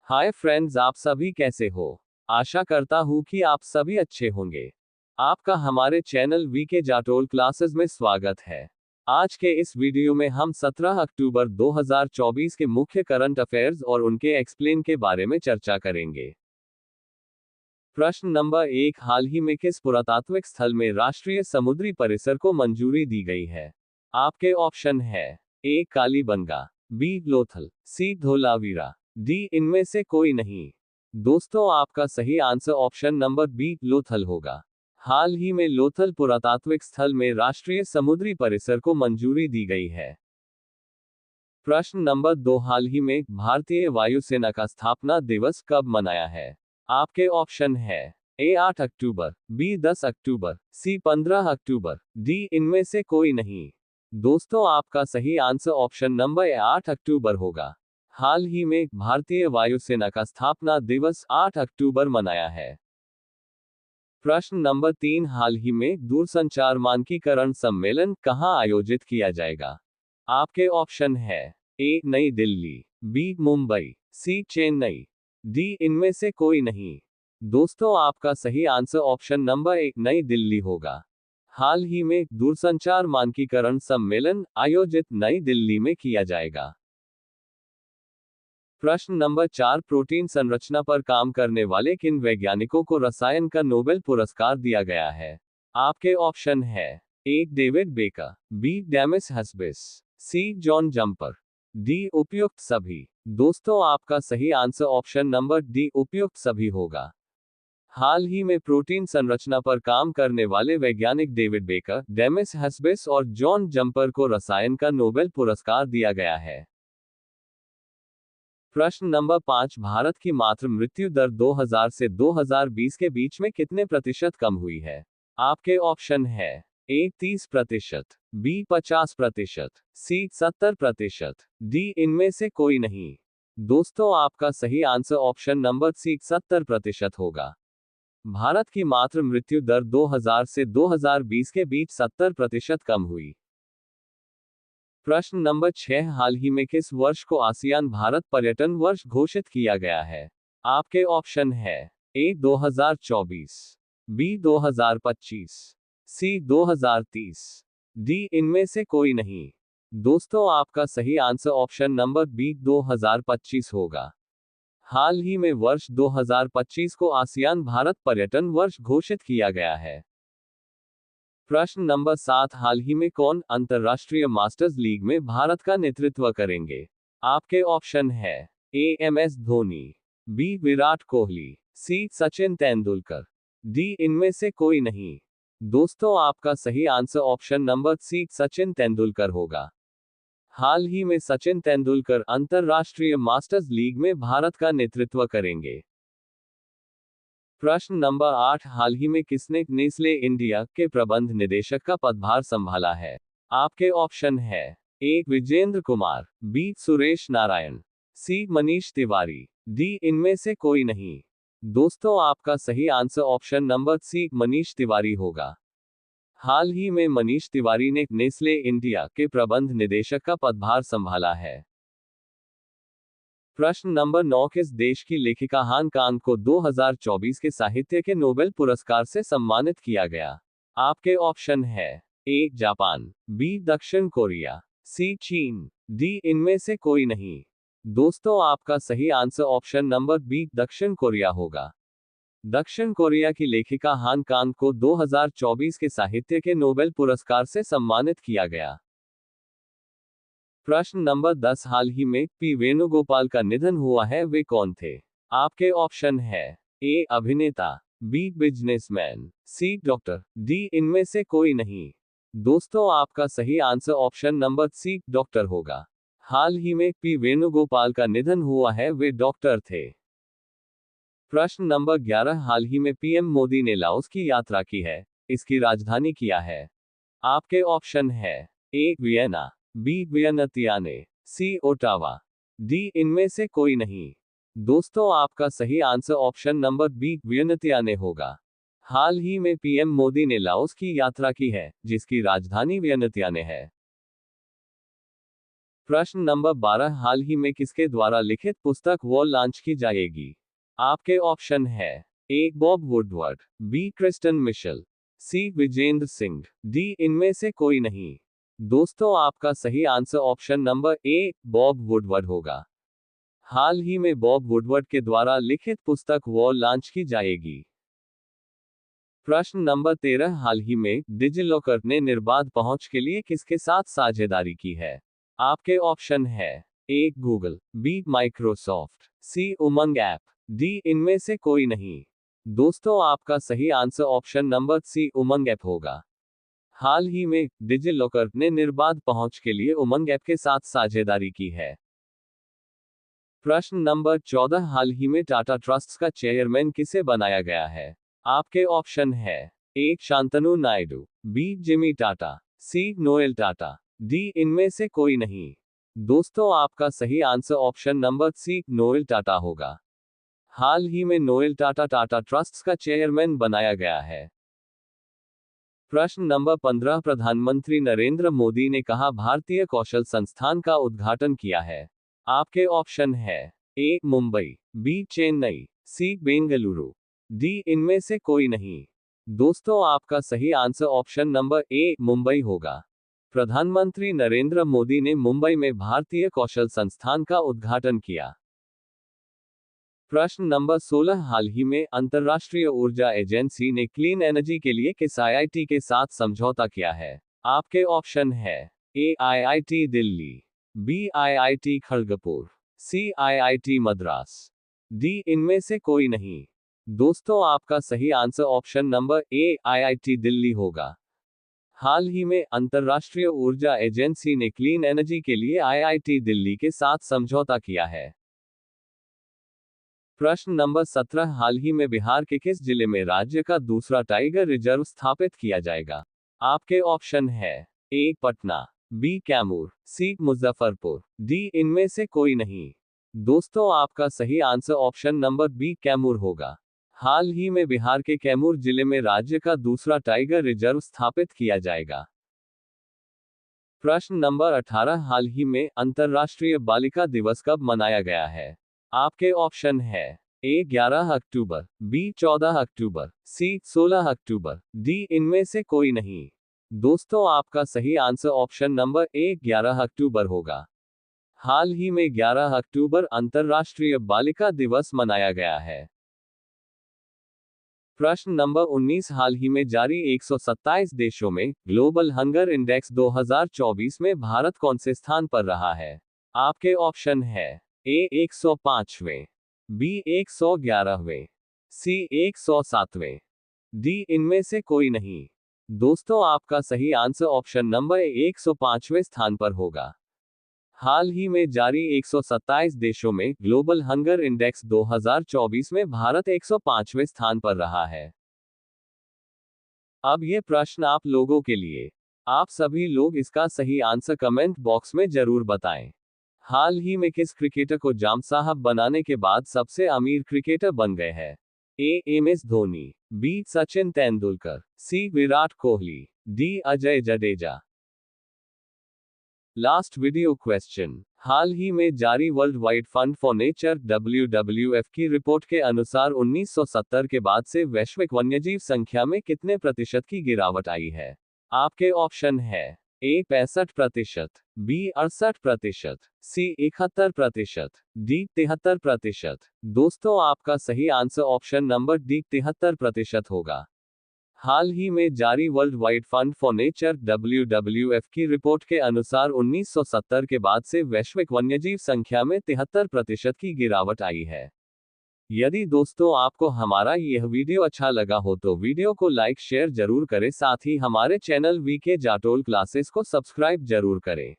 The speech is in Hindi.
हाय फ्रेंड्स, आप सभी कैसे हो। आशा करता हूँ कि आप सभी अच्छे होंगे। आपका हमारे चैनल वीके जाटोल क्लासेस में स्वागत है। आज के इस वीडियो में हम 17 अक्टूबर 2024 के मुख्य करंट अफेयर्स और उनके एक्सप्लेन के बारे में चर्चा करेंगे। प्रश्न नंबर 1, हाल ही में किस पुरातात्विक स्थल में राष्ट्रीय समुद्री परिसर को मंजूरी दी गई है। आपके ऑप्शन है A Kalibangan, B Lothal, C Dholavira, D इनमें से कोई नहीं। दोस्तों, आपका सही answer option number B Lothal होगा। हाल ही में लोथल पुरातात्विक स्थल में राष्ट्रीय समुद्री परिसर को मंजूरी दी गई है। प्रश्न नंबर 2, हाल ही में भारतीय वायुसेना का स्थापना दिवस कब मनाया है। आपके ऑप्शन है ए 8 अक्टूबर, बी 10 अक्टूबर, सी 15 अक्टूबर, डी इनमें से कोई नहीं। दोस्तों, आपका सही आंसर ऑप्शन नंबर 8 अक्टूबर होगा। हाल ही में भारतीय वायुसेना का स्थापना दिवस 8 अक्टूबर मनाया है। प्रश्न नंबर 3, हाल ही में दूरसंचार मानकीकरण सम्मेलन कहां आयोजित किया जाएगा। आपके ऑप्शन है ए नई दिल्ली, बी मुंबई, सी चेन्नई, डी इनमें से कोई नहीं। दोस्तों, आपका सही आंसर ऑप्शन नंबर 1 नई दिल्ली होगा। हाल ही में दूरसंचार मानकीकरण सम्मेलन आयोजित नई दिल्ली में किया जाएगा। प्रश्न नंबर 4, प्रोटीन संरचना पर काम करने वाले किन वैज्ञानिकों को रसायन का नोबेल पुरस्कार दिया गया है। आपके ऑप्शन है ए डेविड बेकर, बी डेमिस हस्बिस, सी जॉन जंपर, डी उपयुक्त सभी। दोस्तों, आपका सही आंसर ऑप्शन नंबर डी उपयुक्त सभी होगा। हाल ही में प्रोटीन संरचना पर काम करने वाले वैज्ञानिक डेविड बेकर, डेमिस हस्बिस और जॉन जंपर को रसायन का नोबेल पुरस्कार दिया गया है। प्रश्न नंबर 5, भारत की मातृ मृत्यु दर 2000 से 2020 के बीच में कितने प्रतिशत कम हुई है। आपके ऑप्शन है ए 30%, बी 50%, सी 70%, डी इनमें से कोई नहीं। दोस्तों, आपका सही आंसर ऑप्शन नंबर सी 70% होगा। भारत की मातृ मृत्यु दर 2000 से 2020 के बीच 70% कम हुई। प्रश्न नंबर 6, हाल ही में किस वर्ष को आसियान भारत पर्यटन वर्ष घोषित किया गया है। आपके ऑप्शन है ए 2024, बी 2025, सी 2030, डी इनमें से कोई नहीं। दोस्तों, आपका सही आंसर ऑप्शन नंबर बी 2025 होगा। हाल ही में वर्ष 2025 को आसियान भारत पर्यटन वर्ष घोषित किया गया है। प्रश्न नंबर 7, हाल ही में कौन अंतर्राष्ट्रीय मास्टर्स लीग में भारत का नेतृत्व करेंगे। आपके ऑप्शन है A M S Dhoni, B Virat Kohli, C Sachin Tendulkar, D इनमें से कोई नहीं। दोस्तों, आपका सही answer option number C Sachin Tendulkar होगा। हाल ही में सचिन तेंदुलकर अंतर्राष्ट्रीय मास्टर्स लीग में भारत का नेतृत्व करेंगे। प्रश्न नंबर 8, हाल ही में किसने नेस्ले इंडिया के प्रबंध निदेशक का पदभार संभाला है। आपके ऑप्शन है A Vijender Kumar, B Suresh Narayan, C Manish Tewari, D इनमें से कोई नहीं। दोस्तों, आपका सही answer option number C Manish Tewari होगा। हाल ही में मनीष तिवारी ने नेस्ले इंडिया के प्रबंध निदेशक का पदभार संभाला है। प्रश्न नंबर 9, किस देश की लेखिका हान कांग को 2024 के साहित्य के नोबेल पुरस्कार से सम्मानित किया गया। आपके ऑप्शन है ए जापान, बी दक्षिण कोरिया, सी चीन, डी इनमें से कोई नहीं। दोस्तों, आपका सही आंसर ऑप्शन नंबर बी दक्षिण कोरिया होगा। दक्षिण कोरिया की लेखिका हान कांग को 2024 के साहित्य के नोबेल पुरस्कार से सम्मानित किया गया। प्रश्न नंबर 10, हाल ही में पी वेणुगोपाल का निधन हुआ है, वे कौन थे। आपके ऑप्शन है ए अभिनेता, B businessman, C doctor, D इनमें से कोई नहीं। दोस्तों, आपका सही answer option number C doctor होगा। हाल ही में पी वेणुगोपाल का निधन हुआ है, वे डॉक्टर थे। प्रश्न नंबर 11, हाल ही में पीएम मोदी ने लाओस की यात्रा की है, इसकी राजधानी क्या है। आपके ऑप्शन है A Vienna, B Vientiane, C Ottawa, D इनमें से कोई नहीं। दोस्तों, आपका सही answer option number B Vientiane होगा। हाल ही में पीएम मोदी ने लाओस की यात्रा की है, जिसकी राजधानी वियनतियाने है। प्रश्न नंबर 12, हाल ही में किसके द्वारा लिखित पुस्तक वॉल लॉन्च की जाएगी? आपके ऑप्शन है A Bob Woodward, B Kristen Mitchell, C Vijender Singh, D इनमें से कोई नहीं। दोस्तों आपका सही answer option number A Bob Woodward होगा। हाल ही में बॉब वुडवर्ड के द्वारा लिखित पुस्तक वॉल लॉन्च की जाएगी। प्रश्न नंबर 13, हाल ही में डिजिलॉकर ने निर्बाध पहुंच के लिए किसके साथ साझेदारी की है? आपके ऑप्शन है ए गूगल, बी माइक्रोसॉफ्ट, सी उमंग ऐप, डी इनमें से कोई नहीं। दोस्तों आपका सही आंसर ऑप्शन नंबर सी उमंग ऐप होगा। हाल ही में डिजिलॉकर ने निर्बाध पहुंच के लिए उमंग ऐप के साथ साझेदारी की है। प्रश्न नंबर 14, हाल ही में टाटा ट्रस्ट्स का चेयरमैन किसे बनाया गया है? आपके ऑप्शन है A Shantanu Naidu, B Jimmy Tata, C Noel Tata, D इनमें से कोई नहीं। दोस्तों आपका सही answer option number C Noel Tata होगा। हाल ही में नोएल टाटा टाटा ट्रस्ट्स का चेयरमैन बनाया गया है। प्रश्न नंबर 15, प्रधानमंत्री नरेंद्र मोदी ने कहा भारतीय कौशल संस्थान का उद्घाटन किया है? आपके ऑप्शन है ए मुंबई, बी चेन्नई, सी बेंगलुरु, डी इनमें से कोई नहीं। दोस्तों आपका सही आंसर ऑप्शन नंबर ए मुंबई होगा। प्रधानमंत्री नरेंद्र मोदी ने मुंबई में भारतीय कौशल संस्थान का उद्घाटन किया। प्रश्न नंबर 16, हाल ही में अंतर्राष्ट्रीय ऊर्जा एजेंसी ने क्लीन एनर्जी के लिए किस आईआईटी के साथ समझौता किया है? आपके ऑप्शन है A IIT Delhi, B IIT Kharagpur, C IIT Madras, D इनमें से कोई नहीं। दोस्तों आपका सही answer option number A IIT Delhi होगा। हाल ही में अंतर्राष्ट्रीय ऊर्जा एजेंसी ने क्लीन एनर्जी के लिए आईआईटी दिल्ली के साथ समझौता किया है। प्रश्न नंबर 17, हाल ही में बिहार के किस जिले में राज्य का दूसरा टाइगर रिजर्व स्थापित किया जाएगा? आपके ऑप्शन है A Patna, B Kaimur, C Muzaffarpur, D इनमें से कोई नहीं। दोस्तों आपका सही answer option number B Kaimur होगा। हाल ही में बिहार के कैमूर जिले में राज्य का दूसरा टाइगर रिजर्व स्थापित किया जाएगा। प्रश्न नंबर 18, हाल ही में अंतर्राष्ट्रीय बालिका दिवस कब मनाया गया है? आपके ऑप्शन है ए 11 अक्टूबर, बी 14 अक्टूबर, सी 16 अक्टूबर, डी इनमें से कोई नहीं। दोस्तों आपका सही आंसर ऑप्शन नंबर ए 11 अक्टूबर होगा। हाल ही में 11 अक्टूबर अंतर्राष्ट्रीय बालिका दिवस मनाया गया है। प्रश्न नंबर 19, हाल ही में जारी 127 देशों में ग्लोबल हंगर इंडेक्स 2024 में भारत कौन से स्थान पर रहा है? आपके ऑप्शन है ए 105वें, बी 111वें, सी 107वें, डी इनमें से कोई नहीं। दोस्तों आपका सही आंसर ऑप्शन नंबर 105वें स्थान पर होगा। हाल ही में जारी 127 देशों में ग्लोबल हंगर इंडेक्स 2024 में भारत 105वें स्थान पर रहा है। अब ये प्रश्न आप लोगों के लिए। आप सभी लोग इसका सही आंसर कमेंट बॉक्स में जरूर बताएं। हाल ही में किस क्रिकेटर को जाम साहब बनाने के बाद सबसे अमीर क्रिकेटर बन गए हैं? A M S Dhoni, B Sachin Tendulkar, C Virat Kohli, D Ajay Jadeja. Last video question, हाल ही में जारी world wide fund for nature WWF की रिपोर्ट के अनुसार 1970 के बाद से वैश्विक वन्यजीव संख्या में कितने प्रतिशत की गिरावट आई है? आपके ऑप्शन है ए 65%, बी 68%, सी 71%, डी 73%। दोस्तों आपका सही आंसर ऑप्शन नंबर डी 73% होगा। हाल ही में जारी world wide fund for nature WWF की रिपोर्ट के अनुसार 1970 के बाद से वैश्विक वन्यजीव संख्या में 73% की गिरावट आई है। यदि दोस्तों आपको हमारा यह वीडियो अच्छा लगा हो तो वीडियो को लाइक शेयर जरूर करें, साथ ही हमारे चैनल वीके जाटोल क्लासेस को सब्सक्राइब जरूर करें।